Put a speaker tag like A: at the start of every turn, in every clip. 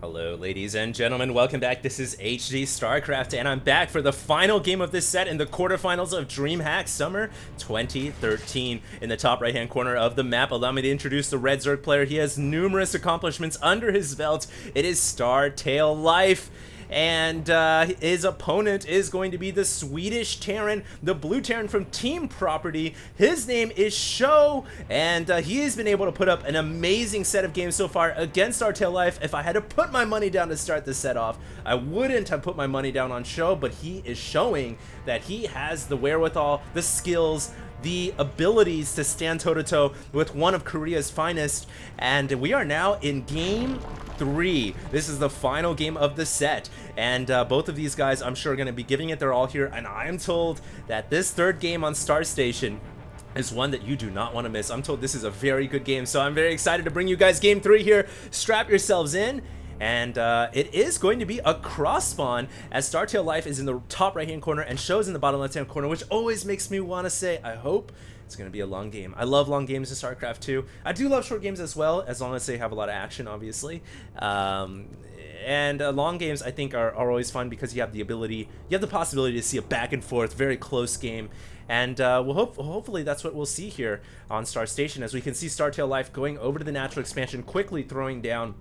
A: Hello ladies and gentlemen, welcome back. This is HD Starcraft and I'm back for the final game of this set in the quarterfinals of DreamHack Summer 2013. In the top right hand corner of the map, allow me to introduce the Red Zerg player. He has numerous accomplishments under his belt. It is Startail Life. And his opponent is going to be the Swedish Terran, the blue Terran from Team Property. His name is Sjow, and he has been able to put up an amazing set of games so far against Startail Life. If I had to put my money down to start this set off, I wouldn't have put my money down on Sjow, but he is showing that he has the wherewithal, the skills, the abilities to stand toe-to-toe with one of Korea's finest. And we are now in game 3. This is the final game of the set, and both of these guys I'm sure are going to be giving it their all here, and I am told that this third game on Star Station is one that you do not want to miss. I'm told this is a very good game, so I'm very excited to bring you guys game 3 here. Strap yourselves in. And it is going to be a cross spawn, as Startail Life is in the top right hand corner and Sjow in the bottom left hand corner, which always makes me want to say I hope it's going to be a long game. I love long games in StarCraft 2. I do love short games as well, as long as they have a lot of action, obviously. And long games I think are always fun because you have the ability, you have the possibility to see a back and forth, very close game. And hopefully that's what we'll see here on Star Station, as we can see Startail Life going over to the natural expansion, quickly throwing down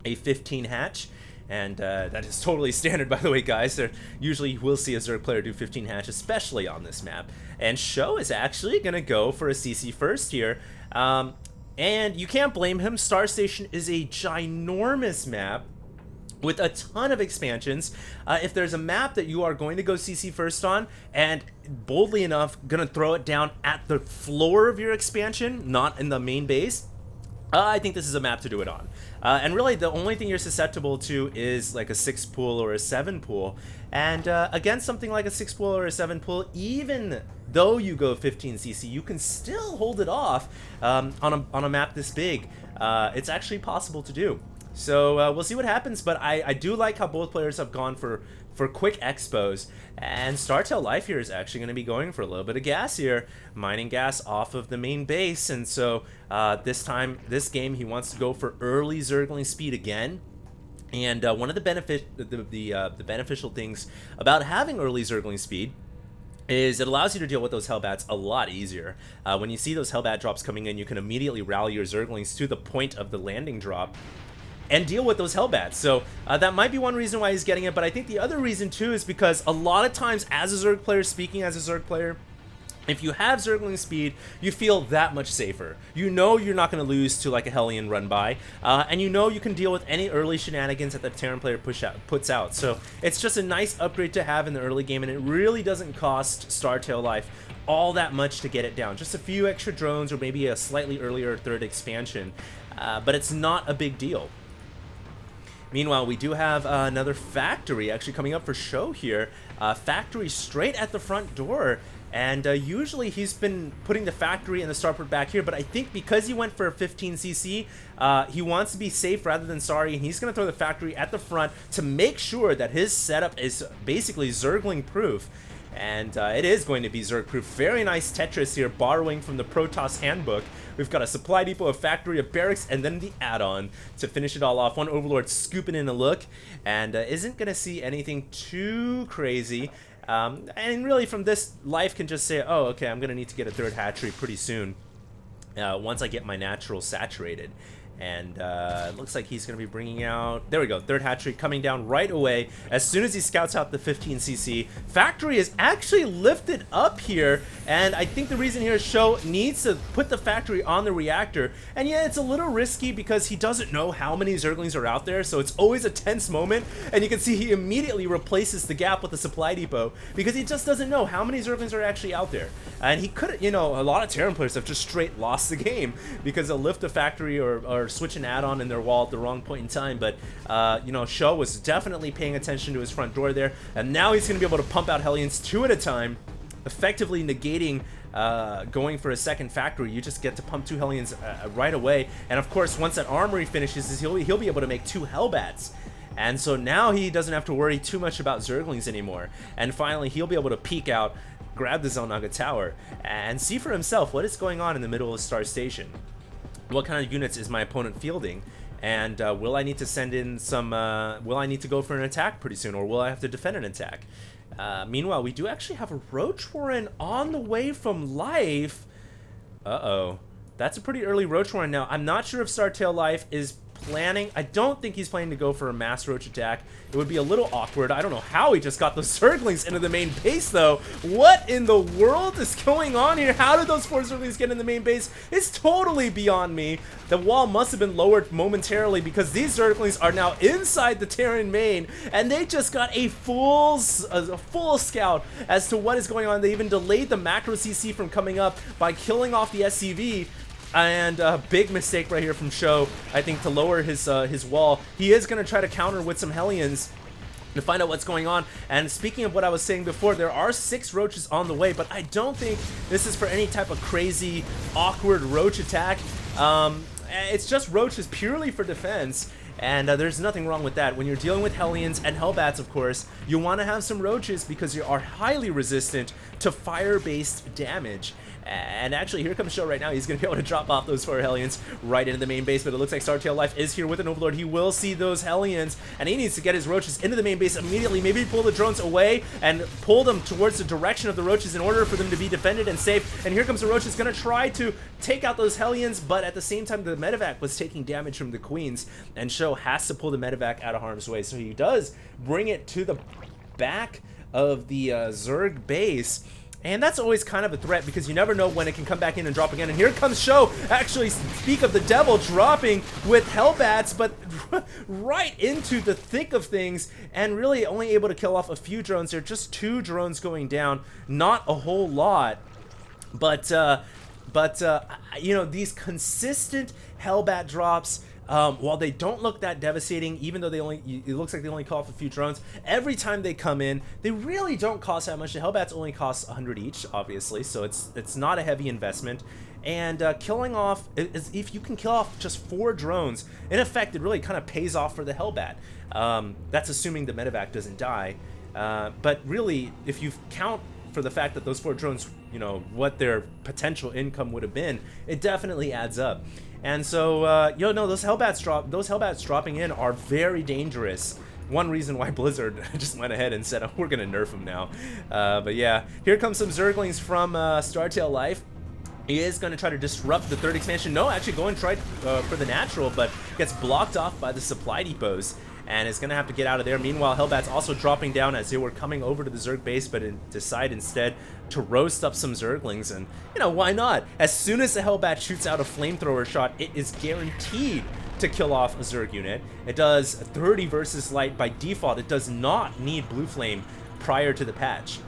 A: a 15 hatch, and that is totally standard, by the way, guys. Usually you will see a Zerg player do 15 hatch, especially on this map. And Sjow is actually going to go for a CC first here, and you can't blame him. Star Station is a ginormous map with a ton of expansions. If there's a map that you are going to go CC first on, and boldly enough gonna throw it down at the floor of your expansion, not in the main base, I think this is a map to do it on. And really the only thing you're susceptible to is like a 6 pool or a 7 pool. And against something like a 6 pool or a 7 pool, even though you go 15 CC, you can still hold it off on a map this big. It's actually possible to do. So we'll see what happens, but I do like how both players have gone for quick expos, and Startail Life here is actually going to be going for a little bit of gas here, mining gas off of the main base. And so this game he wants to go for early Zergling speed again. And one of the beneficial things about having early Zergling speed is it allows you to deal with those Hellbats a lot easier. When you see those Hellbat drops coming in, you can immediately rally your Zerglings to the point of the landing drop and deal with those Hellbats. So that might be one reason why he's getting it, but I think the other reason too is because a lot of times as a Zerg player, speaking as a Zerg player, if you have Zergling speed, you feel that much safer. You know you're not going to lose to like a Hellion run by, and you know you can deal with any early shenanigans that the Terran player puts out. So it's just a nice upgrade to have in the early game, and it really doesn't cost Startail Life all that much to get it down. Just a few extra drones or maybe a slightly earlier third expansion, but it's not a big deal. Meanwhile, we do have another factory actually coming up for Sjow here. Factory straight at the front door. And usually he's been putting the factory and the starport back here, but I think because he went for a 15cc, he wants to be safe rather than sorry, and he's going to throw the factory at the front to make sure that his setup is basically Zergling proof. And it is going to be Zerg proof. Very nice Tetris here, borrowing from the Protoss handbook. We've got a supply depot, a factory, a barracks, and then the add-on to finish it all off. One Overlord scooping in a look, and isn't going to see anything too crazy. And really from this, Life can just say, oh, okay, I'm going to need to get a third hatchery pretty soon once I get my natural saturated. And it looks like he's going to be bringing out, there we go, third hatchery coming down right away as soon as he scouts out the 15cc. Factory is actually lifted up here, and I think the reason here is Sjow needs to put the factory on the reactor. And yeah, it's a little risky because he doesn't know how many Zerglings are out there, so it's always a tense moment. And you can see he immediately replaces the gap with the supply depot because he just doesn't know how many Zerglings are actually out there. And he could, you know, a lot of Terran players have just straight lost the game because they'll lift the factory or switch an add-on in their wall at the wrong point in time. But you know, Sjow was definitely paying attention to his front door there, and now he's going to be able to pump out Hellions 2 at a time, effectively negating going for a second factory. You just get to pump 2 Hellions right away, and of course once that armory finishes, he'll be able to make 2 Hellbats. And so now he doesn't have to worry too much about Zerglings anymore, and finally he'll be able to peek out, grab the Xel'Naga Tower, and see for himself what is going on in the middle of Star Station. What kind of units is my opponent fielding? And will I need to send in some, will I need to go for an attack pretty soon, or will I have to defend an attack? Meanwhile, we do actually have a Roach Warren on the way from Life. Uh-oh. That's a pretty early Roach Warren. Now, I'm not sure if Startail Life is planning. I don't think he's planning to go for a mass Roach attack. It would be a little awkward. I don't know how he just got those Zerglings into the main base, though. What in the world is going on here? How did those 4 Zerglings get in the main base? It's totally beyond me. The wall must have been lowered momentarily because these Zerglings are now inside the Terran main, and they just got a full scout as to what is going on. They even delayed the macro CC from coming up by killing off the SCV. And a big mistake right here from Sjow, I think, to lower his wall. He is going to try to counter with some Hellions to find out what's going on. And speaking of what I was saying before, there are 6 Roaches on the way, but I don't think this is for any type of crazy, awkward Roach attack. It's just Roaches purely for defense. And there's nothing wrong with that. When you're dealing with Hellions and Hellbats, of course, you want to have some Roaches because you are highly resistant to fire-based damage. And actually, here comes Sjow right now. He's going to be able to drop off those 4 Hellions right into the main base, but it looks like Startail Life is here with an Overlord. He will see those Hellions, and he needs to get his Roaches into the main base immediately. Maybe pull the drones away and pull them towards the direction of the Roaches in order for them to be defended and safe. And here comes the Roaches, going to try to take out those Hellions, but at the same time, the Medevac was taking damage from the Queens, and Sjow has to pull the Medevac out of harm's way. So he does bring it to the back of the Zerg base. And that's always kind of a threat because you never know when it can come back in and drop again. And here comes Sjow, actually, speak of the devil, dropping with Hellbats, but right into the thick of things, and really only able to kill off a few drones there. Just 2 drones going down, not a whole lot. But you know, these consistent Hellbat drops, while they don't look that devastating, even though it looks like they only call off a few drones, every time they come in, they really don't cost that much. The Hellbats only cost 100 each, obviously, so it's not a heavy investment. And killing off, if you can kill off just 4 drones, in effect, it really kind of pays off for the Hellbat. That's assuming the Medevac doesn't die. But really, if you count for the fact that those 4 drones, you know, what their potential income would have been, it definitely adds up. And so, those Hellbats dropping in are very dangerous. One reason why Blizzard just went ahead and said, oh, we're going to nerf them now. But yeah, here comes some Zerglings from Startail Life. He is going to try to disrupt the 3rd expansion. No, actually going to try for the natural, but gets blocked off by the supply depots. And is going to have to get out of there. Meanwhile, Hellbat's also dropping down as they were coming over to the Zerg base, but decide instead to roast up some Zerglings. And, you know, why not? As soon as the Hellbat shoots out a flamethrower shot, it is guaranteed to kill off a Zerg unit. It does 30 versus light by default. It does not need Blue Flame prior to the patch.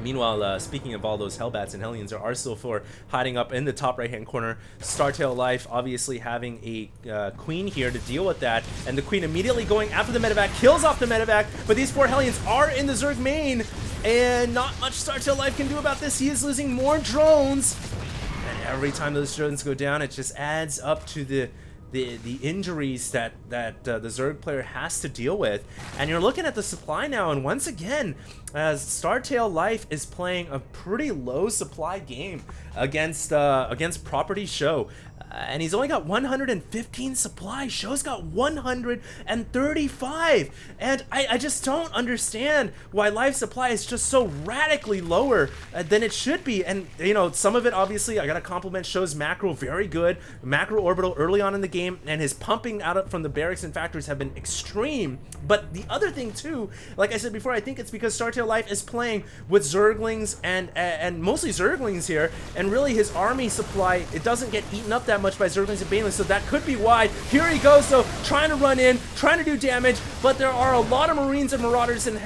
A: Meanwhile, speaking of all those Hellbats and Hellions, there are still 4 hiding up in the top right-hand corner. Startail Life obviously having a Queen here to deal with that, and the Queen immediately going after the Medevac, kills off the Medevac, but these 4 Hellions are in the Zerg main, and not much Startail Life can do about this. He is losing more drones, and every time those drones go down, it just adds up to the injuries that the Zerg player has to deal with. And you're looking at the supply now, and once again, as Startail Life is playing a pretty low supply game against Property Sjow. And he's only got 115 supply. Show's got 135. And I just don't understand why life supply is just so radically lower than it should be. And, you know, some of it, obviously, I got to compliment Show's macro, very good. Macro orbital early on in the game, and his pumping out from the barracks and factories have been extreme. But the other thing, too, like I said before, I think it's because Startail Life is playing with Zerglings and mostly Zerglings here. And really, his army supply, it doesn't get eaten up that much by Zerglings and Banelings, so that could be why. Here he goes, though, trying to run in, trying to do damage, but there are a lot of Marines and Marauders and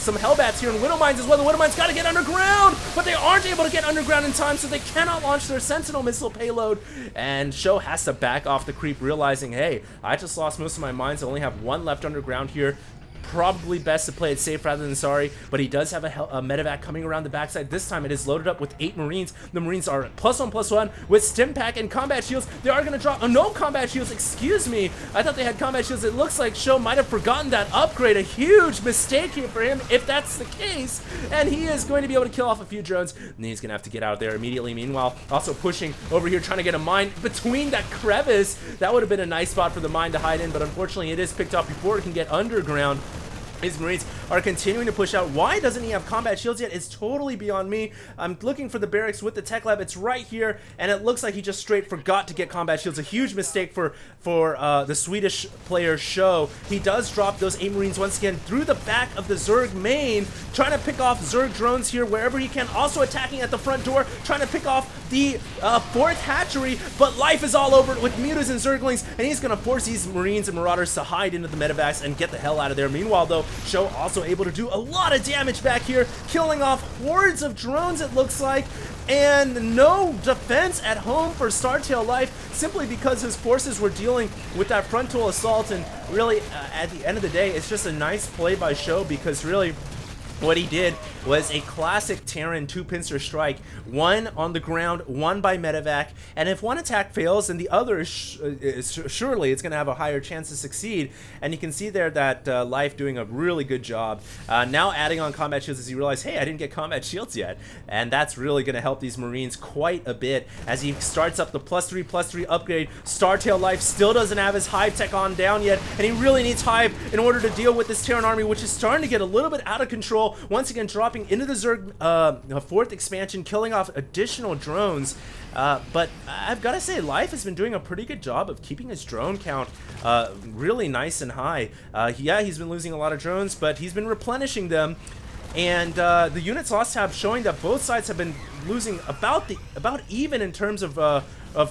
A: some Hellbats here, and Widowmines as well. The Widowmines got to get underground, but they aren't able to get underground in time, so they cannot launch their Sentinel missile payload, and Sjow has to back off the creep, realizing, hey, I just lost most of my mines. I only have 1 left underground here. probably best to play it safe rather than sorry, but he does have a medevac coming around the backside. This time it is loaded up with 8 Marines. The Marines are +1/+1 with stim pack and combat shields. They are going to drop, no combat shields, excuse me. I thought they had combat shields. It looks like Sjow might have forgotten that upgrade. A huge mistake here for him if that's the case, and he is going to be able to kill off a few drones, and he's going to have to get out of there immediately. Meanwhile, also pushing over here, trying to get a mine between that crevice. That would have been a nice spot for the mine to hide in, but unfortunately it is picked up before it can get underground. His Marines are continuing to push out. Why doesn't he have combat shields yet? It's totally beyond me. I'm looking for the barracks with the tech lab. It's right here, and it looks like he just straight forgot to get combat shields. A huge mistake for the Swedish player Sjow. He does drop those 8 Marines once again through the back of the Zerg main, trying to pick off Zerg drones here wherever he can. Also attacking at the front door, trying to pick off the 4th hatchery, but life is all over it with mutas and Zerglings, and he's going to force these Marines and Marauders to hide into the medevacs and get the hell out of there. Meanwhile, though, Sjow also able to do a lot of damage back here, killing off hordes of drones, it looks like, and no defense at home for Startail Life, simply because his forces were dealing with that frontal assault. And really, at the end of the day, it's just a nice play by Sjow, because really what he did was a classic Terran 2-pincer strike, one on the ground, one by medevac, and if one attack fails, then the other surely it's going to have a higher chance to succeed. And you can see there that Life doing a really good job. Now adding on combat shields as he realized, hey, I didn't get combat shields yet, and that's really going to help these Marines quite a bit as he starts up the +3/+3 upgrade. Startail Life still doesn't have his Hive tech on down yet, and he really needs Hive in order to deal with this Terran army, which is starting to get a little bit out of control. Once again, dropping into the Zerg 4th expansion, killing off additional drones. But I've got to say, Life has been doing a pretty good job of keeping his drone count really nice and high. Yeah, he's been losing a lot of drones, but he's been replenishing them. And the units lost tab showing that both sides have been losing about even in terms of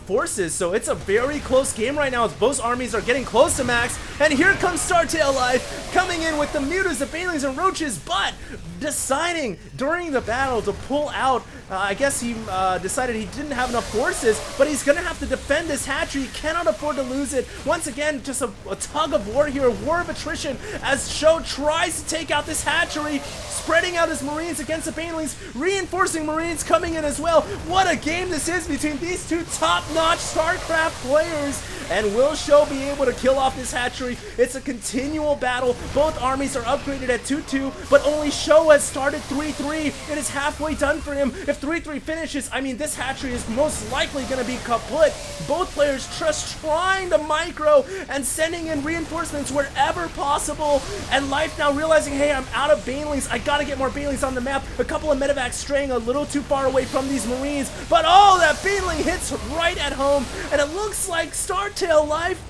A: forces, so it's a very close game right now as both armies are getting close to max. And here comes Startail Life coming in with the mutas, the banelings, and roaches, but deciding during the battle to pull out. I guess he decided he didn't have enough forces, but he's gonna have to defend this hatchery. He cannot afford to lose it. Once again, just a tug of war here, a war of attrition as Sjow tries to take out this hatchery, spreading out his Marines against the banelings, reinforcing Marines coming in as well. What a game this is between these two top-notch Starcraft players. And will Sjow be able to kill off this hatchery? It's a continual battle. Both armies are upgraded at 2-2, but only Sjow has started 3-3. It is halfway done for him. If 3-3 finishes, I mean, this hatchery is most likely going to be kaput. Both players just trying to micro and sending in reinforcements wherever possible. And Life now realizing, hey, I'm out of banelings. I got to get more banelings on the map. A couple of medevacs straying a little too far away from these Marines. But oh, that baneling hits right at home. And it looks like Startail Life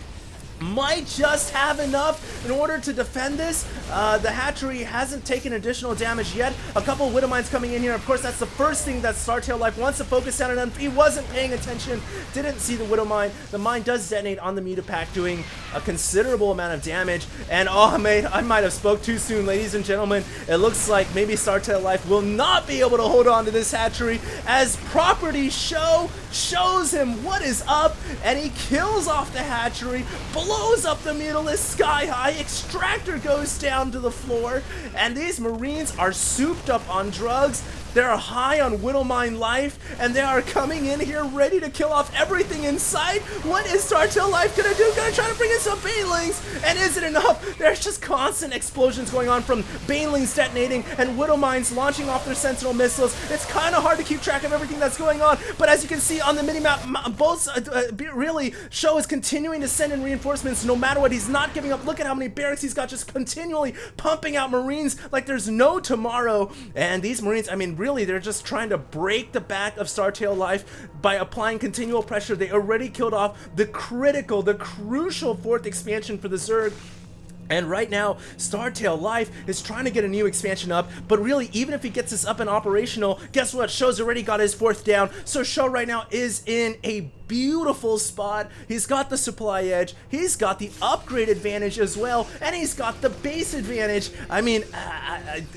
A: might just have enough in order to defend this. The hatchery hasn't taken additional damage yet. A couple of Widow Mines coming in here. Of course, that's the first thing that Startail Life wants to focus on, and he wasn't paying attention, didn't see the Widow Mine. The mine does detonate on the Mutapack, doing a considerable amount of damage. And oh, mate, I might have spoke too soon, ladies and gentlemen. It looks like maybe Startail Life will not be able to hold on to this hatchery as Property Sjow shows him what is up, and he kills off the hatchery, blows up the Mutalisk sky high. Extractor goes down to the floor, and these Marines are souped up on drugs. They're high on Widowmine life, and they are coming in here ready to kill off everything in sight. What is Startail Life gonna do? Gonna try to bring in some banelings, and is it enough? There's just constant explosions going on from banelings detonating and Widowmines launching off their sentinel missiles. It's kind of hard to keep track of everything that's going on, but as you can see on the minimap, both really Sjow is continuing to send in reinforcements no matter what. He's not giving up. Look at how many barracks he's got, just continually pumping out Marines like there's no tomorrow. And these Marines, I mean, really, they're just trying to break the back of Startail Life by applying continual pressure. They already killed off the critical, the crucial 4th expansion for the Zerg. And right now, Startail Life is trying to get a new expansion up, but really, even if he gets this up and operational, guess what? Sjow's already got his 4th down, so Sjow right now is in a beautiful spot. He's got the supply edge, he's got the upgrade advantage as well, and he's got the base advantage. I mean,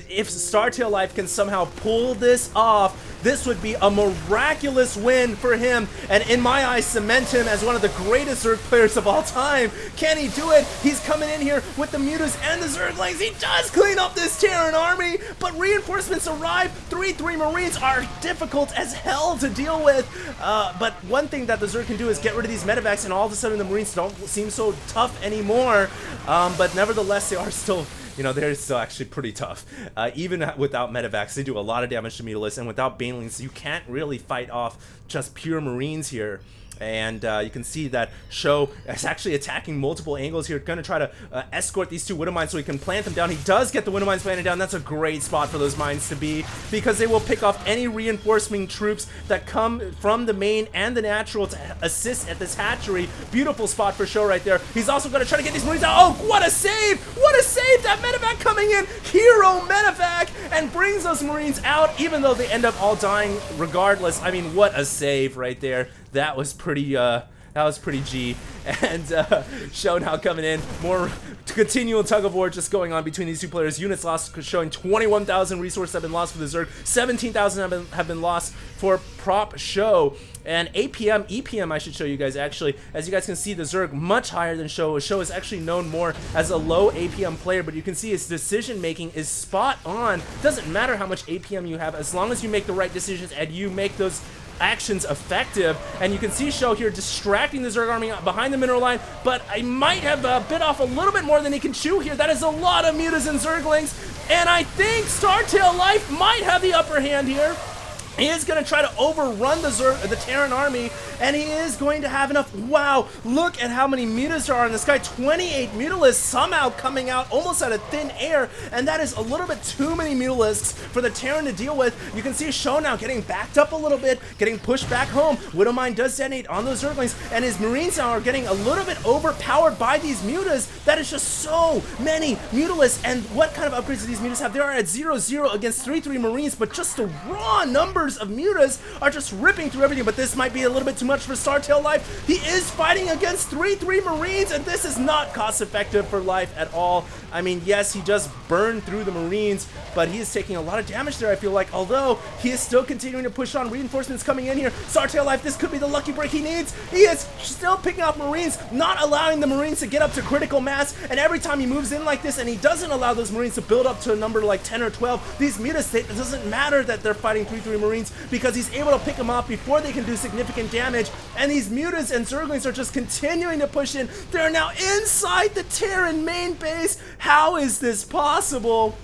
A: if Startail Life can somehow pull this off, this would be a miraculous win for him, and in my eyes cement him as one of the greatest Zerg players of all time. Can he do it? He's coming in here with the Mutas and the Zerglings. He does clean up this Terran army, but reinforcements arrive. 3-3 Marines are difficult as hell to deal with, but one thing that the Zerg can do is get rid of these medevacs, and all of a sudden the Marines don't seem so tough anymore, but nevertheless they are still, you know, they're still actually pretty tough. Even without medevacs, they do a lot of damage to Mutalisks, and without Banelings, you can't really fight off just pure Marines here. And you can see that Sjow is actually attacking multiple angles here, going to try to escort these two Widow Mines so he can plant them down. He does get the Widow Mines planted down. That's a great spot for those mines to be, because they will pick off any reinforcing troops that come from the main and the natural to assist at this hatchery. Beautiful spot for Sjow right there. He's also going to try to get these Marines out. Oh, what a save! What a save! That medevac coming in, hero medevac, and brings those Marines out, even though they end up all dying regardless. I mean, what a save right there. That was pretty G. And Sjow now coming in, more continual tug of war just going on between these two players. Units lost, showing 21,000 resources have been lost for the Zerg, 17,000 have been lost for prop Sjow. And APM, EPM I should show you guys actually. As you guys can see, the Zerg much higher than Sjow. Sjow is actually known more as a low APM player, but you can see his decision making is spot on. Doesn't matter how much APM you have, as long as you make the right decisions and you make those actions effective. And you can see Sjow here distracting the Zerg army behind the mineral line, but I might have bit off a little bit more than he can chew here. That is a lot of Mutas and Zerglings, and I think Startail Life might have the upper hand here. He is going to try to overrun the Terran army, and he is going to have enough. Wow, look at how many Mutas there are in the sky. 28 Mutalisks somehow coming out almost out of thin air, and that is a little bit too many Mutalisks for the Terran to deal with. You can see Sjow now getting backed up a little bit, getting pushed back home. Widowmine does detonate on those Zerglings, and his Marines now are getting a little bit overpowered by these Mutas. That is just so many Mutalisks, and what kind of upgrades do these Mutas have? They are at 0-0 against 3-3 Marines, but just the raw numbers of Mutas are just ripping through everything. But this might be a little bit too much for Startail Life. He is fighting against 3-3 Marines, and this is not cost effective for Life at all. I mean, yes, he just burned through the Marines, but he is taking a lot of damage there, I feel like, although he is still continuing to push on. Reinforcements coming in here. Startail Life, this could be the lucky break he needs. He is still picking up Marines, not allowing the Marines to get up to critical mass, and every time he moves in like this and he doesn't allow those Marines to build up to a number like 10 or 12, these Mutas, it doesn't matter that they're fighting 3-3 Marines, because he's able to pick them off before they can do significant damage, and these Mutas and Zerglings are just continuing to push in. They're now inside the Terran main base. How is this possible?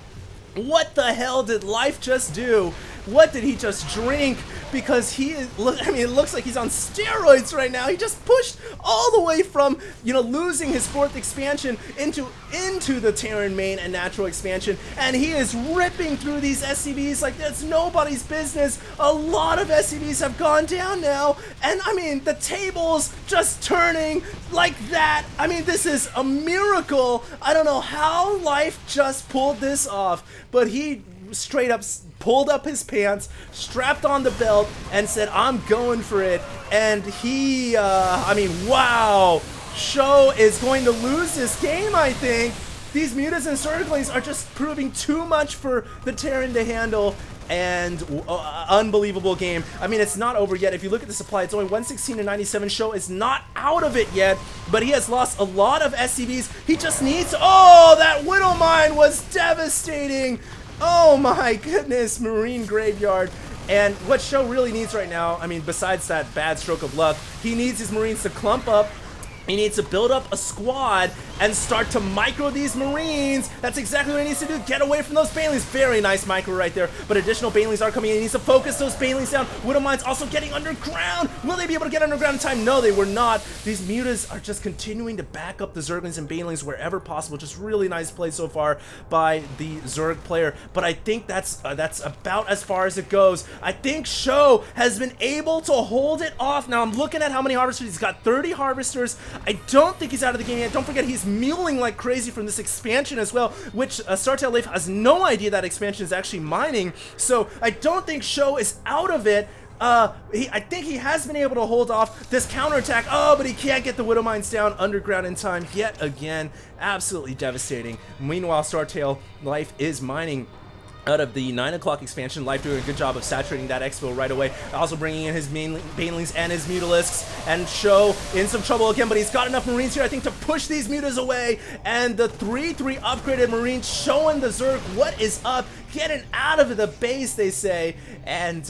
A: What the hell did Life just do? What did he just drink? Because he is, I mean, it looks like he's on steroids right now. He just pushed all the way from, you know, losing his 4th expansion into the Terran main and natural expansion, and he is ripping through these SCVs like that's nobody's business. A lot of SCVs have gone down now, and I mean, the tables just turning like that. I mean, this is a miracle. I don't know how Life just pulled this off, but he straight up pulled up his pants, strapped on the belt, and said, I'm going for it. And he, I mean, wow. Sjow is going to lose this game, I think. These Mutas and Zerglings are just proving too much for the Terran to handle. And unbelievable game. I mean, it's not over yet. If you look at the supply, it's only 116 to 97. Sjow is not out of it yet, but he has lost a lot of SCVs. He just needs, oh, that Widow Mine was devastating. Oh my goodness, Marine Graveyard. And what Sjow really needs right now, I mean, besides that bad stroke of luck, he needs his Marines to clump up. He needs to build up a squad and start to micro these Marines. That's exactly what he needs to do. Get away from those Banelings. Very nice micro right there. But additional Banelings are coming in. He needs to focus those Banelings down. Widow Mine's also getting underground. Will they be able to get underground in time? No, they were not. These Mutas are just continuing to back up the Zerglings and Banelings wherever possible. Just really nice play so far by the Zerg player. But I think that's about as far as it goes. I think Sjow has been able to hold it off. Now I'm looking at how many harvesters. He's got 30 harvesters. I don't think he's out of the game yet. Don't forget, he's muling like crazy from this expansion as well, which Startail Life has no idea that expansion is actually mining. So I don't think Sjow is out of it, I think he has been able to hold off this counterattack. Oh, but he can't get the Widow Mines down underground in time yet again. Absolutely devastating. Meanwhile, Startail Life is mining out of the 9 o'clock expansion. Life doing a good job of saturating that exfil right away. Also bringing in his Banelings and his Mutalisks. And Sjow in some trouble again, but he's got enough Marines here, I think, to push these Mutas away. And the 3-3 upgraded Marines showing the Zerg what is up. Getting out of the base, they say. And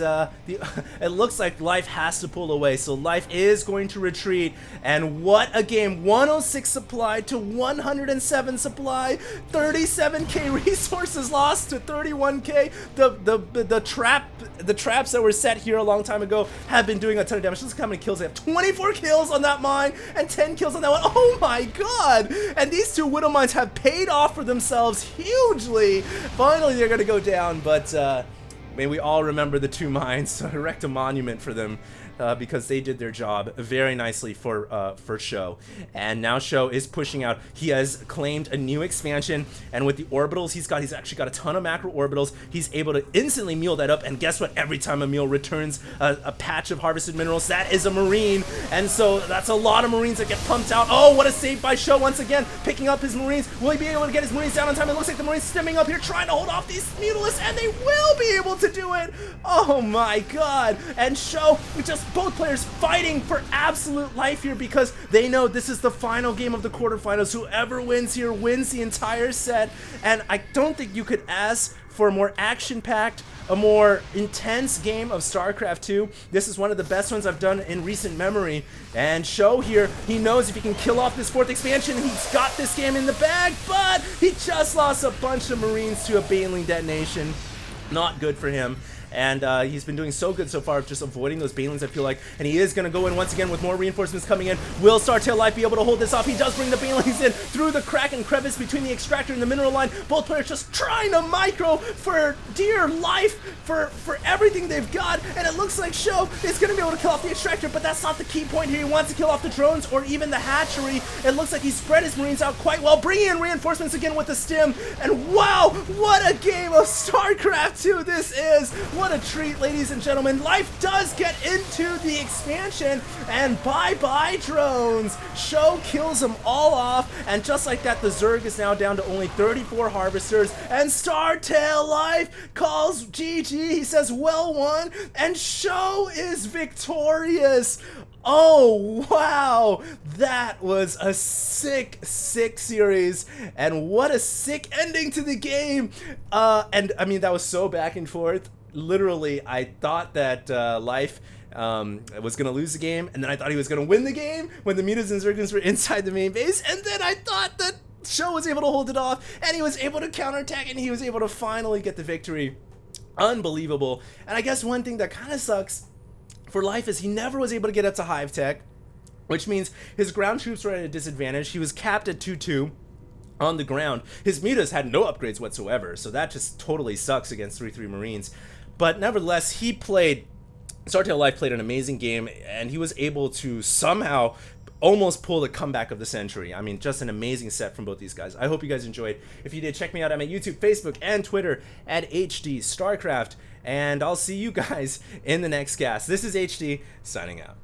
A: it looks like Life has to pull away. So Life is going to retreat. And what a game. 106 supply to 107 supply. 37k resources lost to 31k. The traps that were set here a long time ago have been doing a ton of damage. Look how many kills they have. 24 kills on that mine and 10 kills on that one. Oh my god. And these two Widow Mines have paid off for themselves hugely. Finally, they're going to go down, but may we all remember the two mines, so erect a monument for them because they did their job very nicely for Sjow. And now Sjow is pushing out. He has claimed a new expansion, and with the orbitals he's actually got a ton of macro orbitals. He's able to instantly meal that up, and guess what? Every time a meal returns a patch of harvested minerals, that is a Marine, and so that's a lot of Marines that get pumped out. Oh, what a save by Sjow once again, picking up his Marines. Will he be able to get his Marines down on time? It looks like the Marines stemming up here, trying to hold off these Mutalisks, and they will be able to do it. Oh my god. And Sjow, just both players fighting for absolute life here because they know this is the final game of the quarterfinals. Whoever wins here wins the entire set, and I don't think you could ask for a more action-packed, a more intense game of StarCraft 2. This is one of the best ones I've done in recent memory. And Sjow here, he knows if he can kill off this 4th expansion, he's got this game in the bag, but he just lost a bunch of Marines to a Baneling detonation. Not good for him. And he's been doing so good so far of just avoiding those Banelings, I feel like. And he is going to go in once again with more reinforcements coming in. Will Startail Life be able to hold this off? He does bring the Banelings in through the crack and crevice between the extractor and the mineral line. Both players just trying to micro for dear life, for everything they've got. And it looks like Sjow is going to be able to kill off the extractor, but that's not the key point here. He wants to kill off the drones or even the hatchery. It looks like he spread his Marines out quite well, bringing in reinforcements again with the stim. And wow, what a game of StarCraft 2 this is. What a treat, ladies and gentlemen. Life does get into the expansion, and bye-bye drones. Sjow kills them all off, and just like that, the Zerg is now down to only 34 harvesters, and Startail Life calls GG. He says, well won, and Sjow is victorious. Oh, wow. That was a sick series, and what a sick ending to the game. And I mean, that was so back and forth. Literally, I thought that Life was going to lose the game, and then I thought he was going to win the game when the Mutas and Zerglings were inside the main base, and then I thought that Sjow was able to hold it off, and he was able to counterattack, and he was able to finally get the victory. Unbelievable. And I guess one thing that kind of sucks for Life is he never was able to get up to Hive Tech, which means his ground troops were at a disadvantage. He was capped at 2-2. On the ground. His Mutas had no upgrades whatsoever, so that just totally sucks against 3-3 Marines. But nevertheless, Startail Life played an amazing game, and he was able to somehow almost pull the comeback of the century. I mean, just an amazing set from both these guys. I hope you guys enjoyed. If you did, check me out on my YouTube, Facebook, and Twitter at HD Starcraft, and I'll see you guys in the next cast. This is HD, signing out.